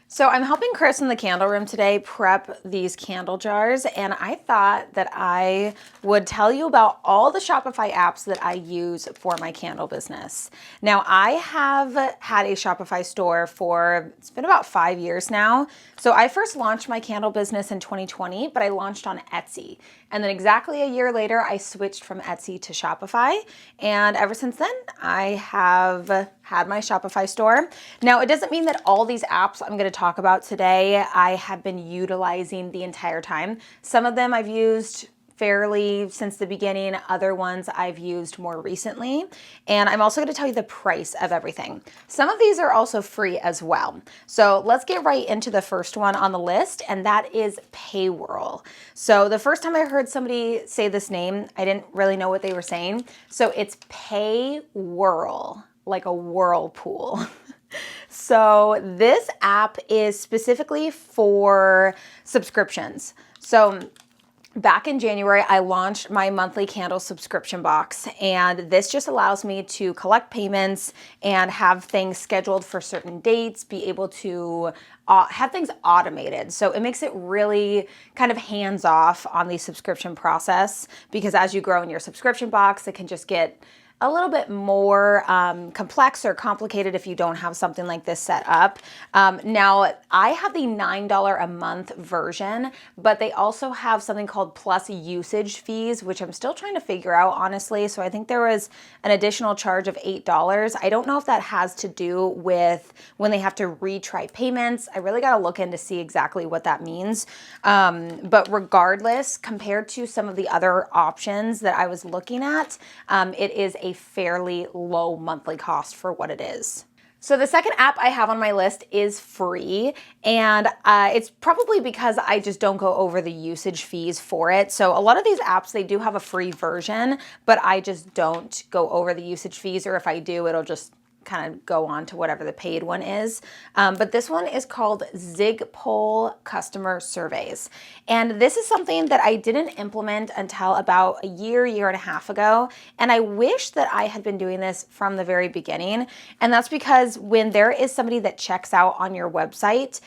So I'm helping Chris in the candle room today prep these candle jars, and I thought that I would tell you about all the Shopify apps that I use for my candle business. Now, I have had a Shopify store it's been about 5 years now. So I first launched my candle business in 2020, but I launched on Etsy. And then exactly a year later, I switched from Etsy to Shopify. And ever since then, I have had my Shopify store. Now, it doesn't mean that all these apps I'm going to talk about today, I have been utilizing the entire time. Some of them I've used fairly since the beginning. Other ones I've used more recently. And I'm also going to tell you the price of everything. Some of these are also free as well. So let's get right into the first one on the list, and that is Paywhirl. So the first time I heard somebody say this name, I didn't really know what they were saying. So it's Paywhirl, like a whirlpool. So this app is specifically for subscriptions. So back in January, I launched my monthly candle subscription box, and this just allows me to collect payments and have things scheduled for certain dates, be able to have things automated. So it makes it really kind of hands-off on the subscription process, because as you grow in your subscription box, it can just get a little bit more complex or complicated if you don't have something like this set up. Now, I have the $9 a month version, but they also have something called plus usage fees, which I'm still trying to figure out, honestly. So I think there was an additional charge of $8. I don't know if that has to do with when they have to retry payments. I really got to look in to see exactly what that means. But regardless, compared to some of the other options that I was looking at, it is a fairly low monthly cost for what it is. So the second app I have on my list is free, and it's probably because I just don't go over the usage fees for it. So a lot of these apps, they do have a free version, but I just don't go over the usage fees, or if I do, it'll just kind of go on to whatever the paid one is. But this one is called Zigpoll Customer Surveys. And this is something that I didn't implement until about a year and a half ago. And I wish that I had been doing this from the very beginning. And that's because when there is somebody that checks out on your website,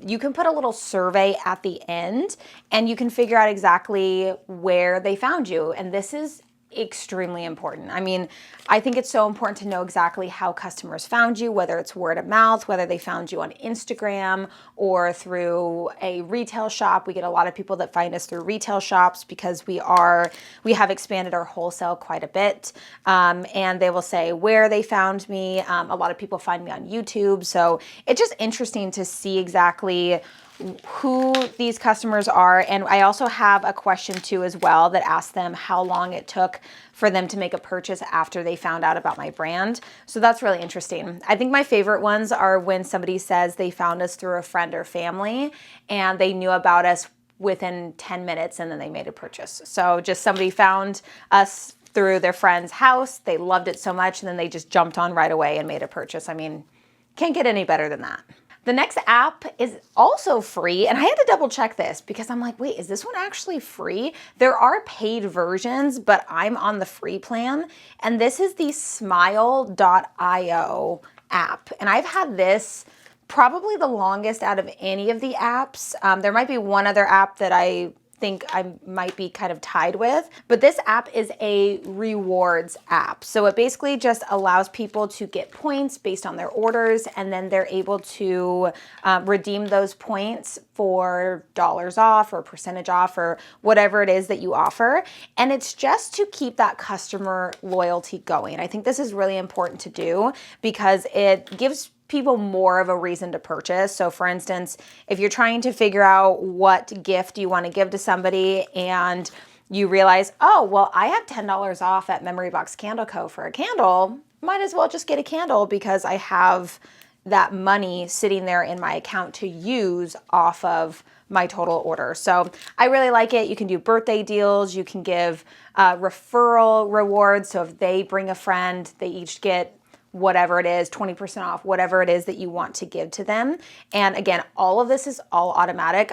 you can put a little survey at the end, and you can figure out exactly where they found you. And this is extremely important. I mean, I think it's so important to know exactly how customers found you, whether it's word of mouth, whether they found you on Instagram or through a retail shop. We get a lot of people that find us through retail shops because we have expanded our wholesale quite a bit. And they will say where they found me. A lot of people find me on YouTube. So it's just interesting to see exactly who these customers are. And I also have a question too as well that asks them how long it took for them to make a purchase after they found out about my brand. So that's really interesting. I think my favorite ones are when somebody says they found us through a friend or family and they knew about us within 10 minutes and then they made a purchase. So just somebody found us through their friend's house, they loved it so much, and then they just jumped on right away and made a purchase. I mean, can't get any better than that. The next app is also free, and I had to double check this because I'm like, wait, is this one actually free? There are paid versions, but I'm on the free plan, and this is the smile.io app. And I've had this probably the longest out of any of the apps. There might be one other app that I think I might be kind of tied with, but this app is a rewards app. So it basically just allows people to get points based on their orders, and then they're able to redeem those points for dollars off or percentage off or whatever it is that you offer. And it's just to keep that customer loyalty going. I think this is really important to do because it gives people more of a reason to purchase. So for instance, if you're trying to figure out what gift you want to give to somebody and you realize, oh, well, I have $10 off at Memory Box Candle Co. for a candle, might as well just get a candle because I have that money sitting there in my account to use off of my total order. So I really like it. You can do birthday deals. You can give referral rewards. So if they bring a friend, they each get whatever it is, 20% off, whatever it is that you want to give to them. And again, all of this is all automatic.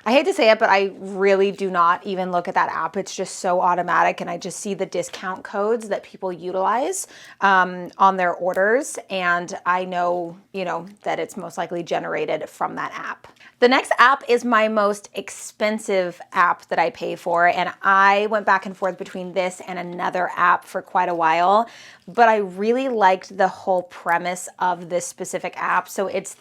I hate to say it, but I really do not even look at that app. It's just so automatic, and I just see the discount codes that people utilize on their orders, and I know, that it's most likely generated from that app. The next app is my most expensive app that I pay for, and I went back and forth between this and another app for quite a while, but I really liked the whole premise of this specific app. So it's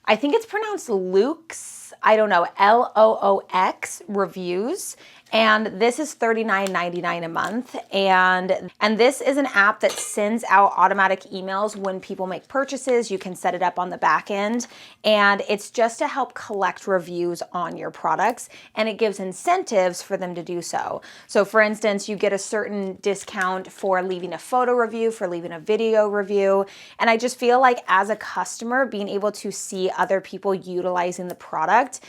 I think it's pronounced Luke's, I don't know, Loox reviews. And this is $39.99 a month. And this is an app that sends out automatic emails when people make purchases. You can set it up on the back end. And it's just to help collect reviews on your products. And it gives incentives for them to do so. So for instance, you get a certain discount for leaving a photo review, for leaving a video review. And I just feel like as a customer, being able to see other people utilizing the product,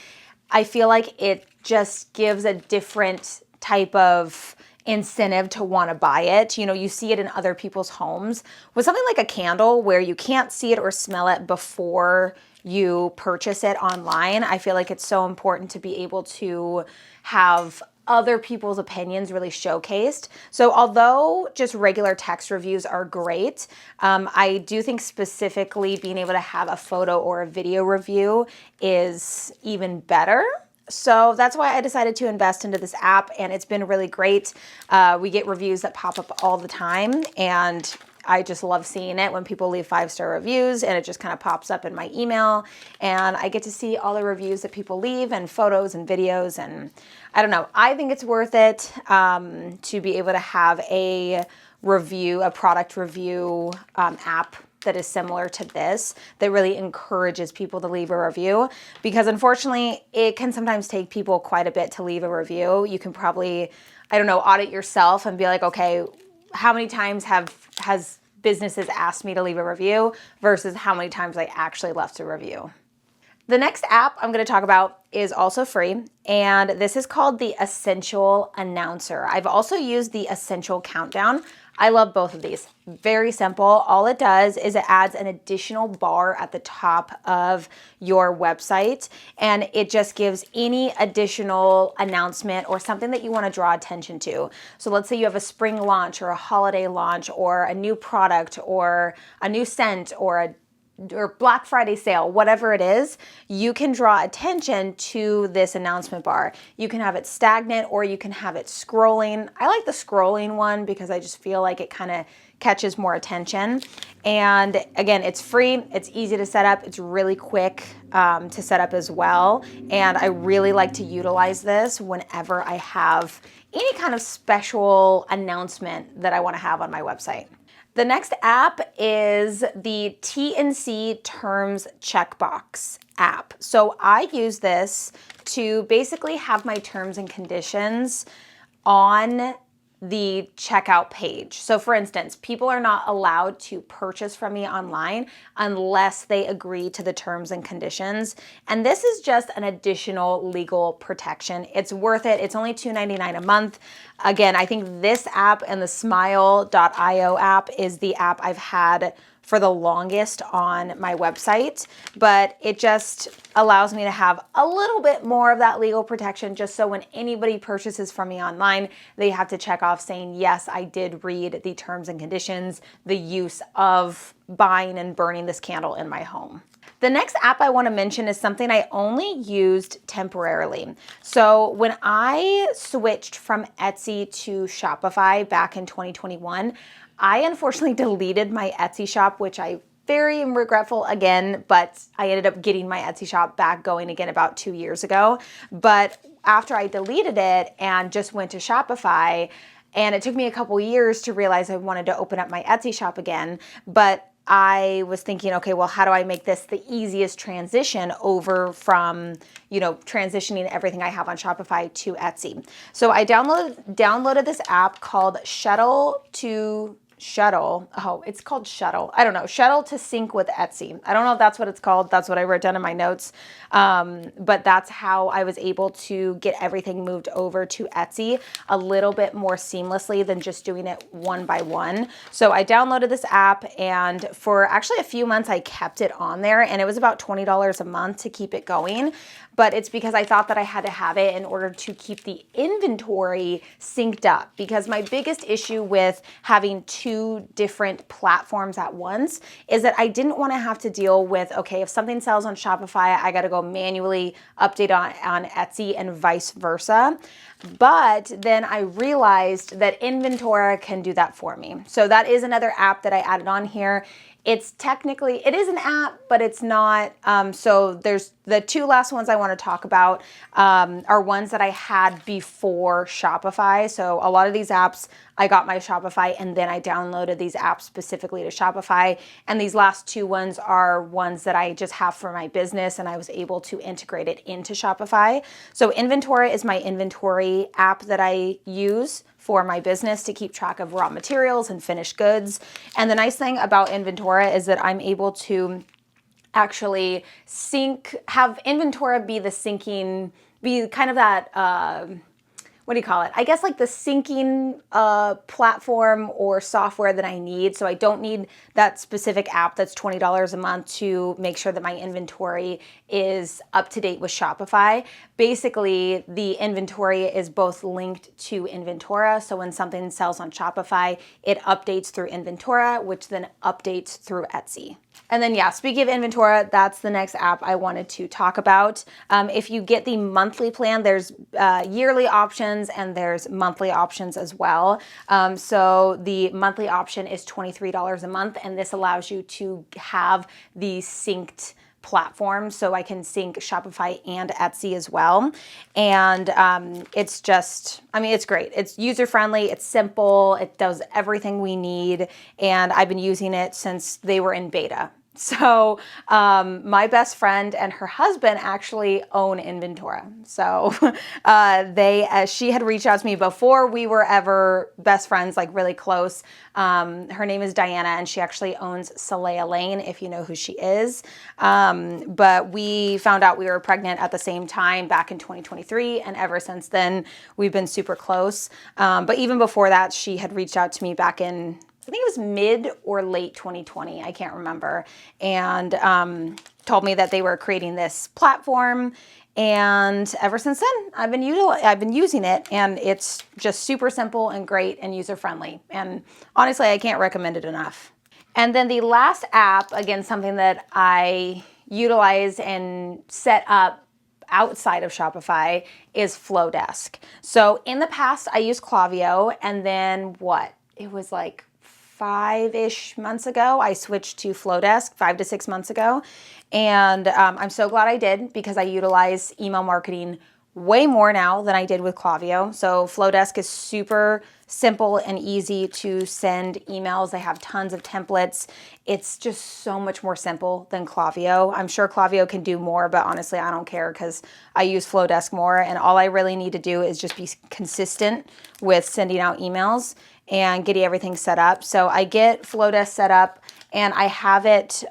I feel like it just gives a different type of incentive to want to buy it. You see it in other people's homes with something like a candle where you can't see it or smell it before you purchase it online. I feel like it's so important to be able to have other people's opinions really showcased. So although just regular text reviews are great, I do think specifically being able to have a photo or a video review is even better. So that's why I decided to invest into this app, and it's been really great. We get reviews that pop up all the time, and I just love seeing it when people leave 5-star reviews, and it just kind of pops up in my email, and I get to see all the reviews that people leave and photos and videos, and I don't know. I think it's worth it to be able to have a product review app that is similar to this, that really encourages people to leave a review, because unfortunately it can sometimes take people quite a bit to leave a review. You can probably, audit yourself and be like, okay, how many times has businesses asked me to leave a review versus how many times I actually left a review. The next app I'm going to talk about is also free, and this is called the Essential Announcer. I've also used the Essential Countdown. I love both of these. Very simple. All it does is it adds an additional bar at the top of your website, and it just gives any additional announcement or something that you want to draw attention to. So let's say you have a spring launch or a holiday launch or a new product or a new scent or Black Friday sale, whatever it is, you can draw attention to this announcement bar. You can have it stagnant or you can have it scrolling. I like the scrolling one because I just feel like it kind of catches more attention. And again, it's free, it's easy to set up, it's really quick to set up as well. And I really like to utilize this whenever I have any kind of special announcement that I want to have on my website. The next app is the T&C Terms Checkbox app. So I use this to basically have my terms and conditions on the checkout page. So for instance, people are not allowed to purchase from me online unless they agree to the terms and conditions. And this is just an additional legal protection. It's worth it. It's only $2.99 a month. Again, I think this app and the Smile.io app is the app I've had for the longest on my website, but it just allows me to have a little bit more of that legal protection, just so when anybody purchases from me online, they have to check off saying, yes, I did read the terms and conditions, the use of buying and burning this candle in my home. The next app I want to mention is something I only used temporarily. So when I switched from Etsy to Shopify back in 2021, I unfortunately deleted my Etsy shop, which I very am regretful again, but I ended up getting my Etsy shop back going again about 2 years ago. But after I deleted it and just went to Shopify, and it took me a couple years to realize I wanted to open up my Etsy shop again, but I was thinking, okay, well, how do I make this the easiest transition over from, transitioning everything I have on Shopify to Etsy? So I downloaded this app called Shuttle to Shuttle. Oh, it's called Shuttle. I don't know. Shuttle to sync with Etsy. I don't know if that's what it's called. That's what I wrote down in my notes. But that's how I was able to get everything moved over to Etsy a little bit more seamlessly than just doing it one by one. So I downloaded this app, and for actually a few months I kept it on there, and it was about $20 a month to keep it going. But it's because I thought that I had to have it in order to keep the inventory synced up. Because my biggest issue with having two different platforms at once is that I didn't want to have to deal with, okay, if something sells on Shopify, I got to go manually update on Etsy and vice versa. But then I realized that Inventora can do that for me. So that is another app that I added on here. It is an app, but it's not. So there's the two last ones I want to talk about are ones that I had before Shopify. So a lot of these apps, I got my Shopify and then I downloaded these apps specifically to Shopify. And these last two ones are ones that I just have for my business, and I was able to integrate it into Shopify. So Inventora is my inventory app that I use for my business to keep track of raw materials and finished goods. And the nice thing about Inventora is that I'm able to actually have Inventora be kind of that, what do you call it? I guess like the syncing platform or software that I need. So I don't need that specific app that's $20 a month to make sure that my inventory is up to date with Shopify. Basically, the inventory is both linked to Inventora. So when something sells on Shopify, it updates through Inventora, which then updates through Etsy. And then, yeah, speaking of Inventora, that's the next app I wanted to talk about. If you get the monthly plan, there's yearly options and there's monthly options as well. So the monthly option is $23 a month, and this allows you to have the synced platform, so I can sync Shopify and Etsy as well. And it's just, it's great. It's user-friendly, it's simple, it does everything we need, and I've been using it since they were in beta. So my best friend and her husband actually own Inventora. So she had reached out to me before we were ever best friends, like really close. Her name is Diana, and she actually owns Soleil Lane, if you know who she is. But we found out we were pregnant at the same time back in 2023, and ever since then we've been super close. But even before that, she had reached out to me back in, I think it was mid or late 2020, I can't remember, and told me that they were creating this platform. And ever since then, I've been using it, and it's just super simple and great and user-friendly. And honestly, I can't recommend it enough. And then the last app, again, something that I utilize and set up outside of Shopify, is Flowdesk. So in the past, I used Klaviyo, and then it was like 5-ish months ago, I switched to Flowdesk, 5 to 6 months ago. And I'm so glad I did, because I utilize email marketing way more now than I did with Klaviyo. So Flowdesk is super simple and easy to send emails. They have tons of templates. It's just so much more simple than Klaviyo. I'm sure Klaviyo can do more, but honestly, I don't care, because I use Flowdesk more, and all I really need to do is just be consistent with sending out emails and getting everything set up. So I get Flowdesk set up, and I have it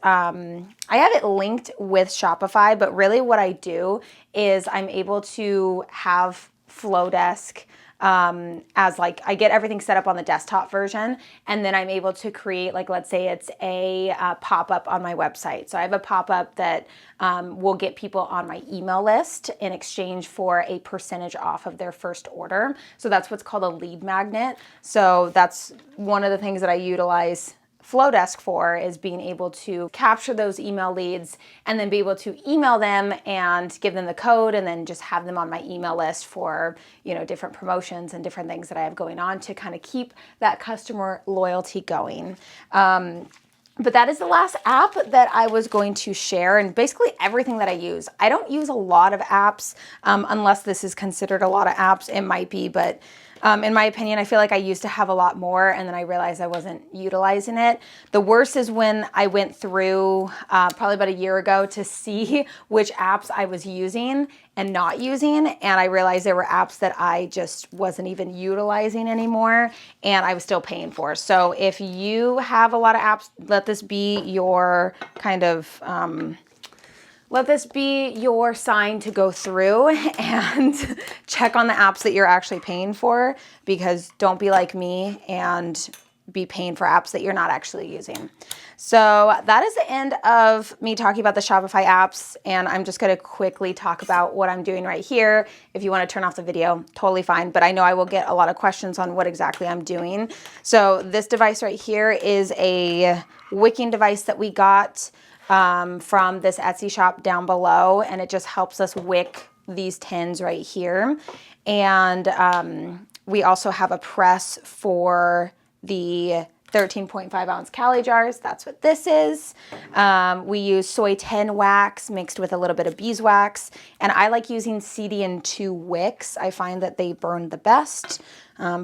linked with Shopify, but really what I do is I'm able to have Flowdesk as like, I get everything set up on the desktop version, and then I'm able to create, like, let's say it's a pop-up on my website. So I have a pop-up that will get people on my email list in exchange for a percentage off of their first order. So that's what's called a lead magnet. So that's one of the things that I utilize Flowdesk for, is being able to capture those email leads and then be able to email them and give them the code, and then just have them on my email list for, different promotions and different things that I have going on to kind of keep that customer loyalty going. But that is the last app that I was going to share, and basically everything that I use. I don't use a lot of apps, unless this is considered a lot of apps. It might be, but In my opinion, I feel like I used to have a lot more and then I realized I wasn't utilizing it. The worst is when I went through probably about a year ago to see which apps I was using and not using, and I realized there were apps that I just wasn't even utilizing anymore and I was still paying for. So if you have a lot of apps, let this be your kind of let this be your sign to go through and check on the apps that you're actually paying for, because don't be like me and be paying for apps that you're not actually using. So that is the end of me talking about the Shopify apps, and I'm just going to quickly talk about what I'm doing right here. If you want to turn off the video, totally fine, but I know I will get a lot of questions on what exactly I'm doing. So this device right here is a wicking device that we got from this Etsy shop down below, and it just helps us wick these tins right here. And we also have a press for the 13.5 ounce Cali jars. That's what this is. We use soy 10 wax mixed with a little bit of beeswax, and I like using CDN2 wicks. I find that they burn the best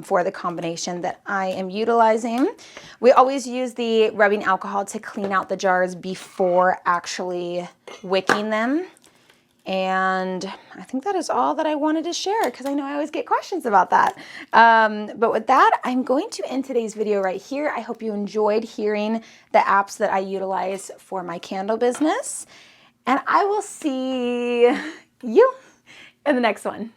for the combination that I am utilizing. We always use the rubbing alcohol to clean out the jars before actually wicking them. And I think that is all that I wanted to share, because I know I always get questions about that. But with that, I'm going to end today's video right here. I hope you enjoyed hearing the apps that I utilize for my candle business. And I will see you in the next one.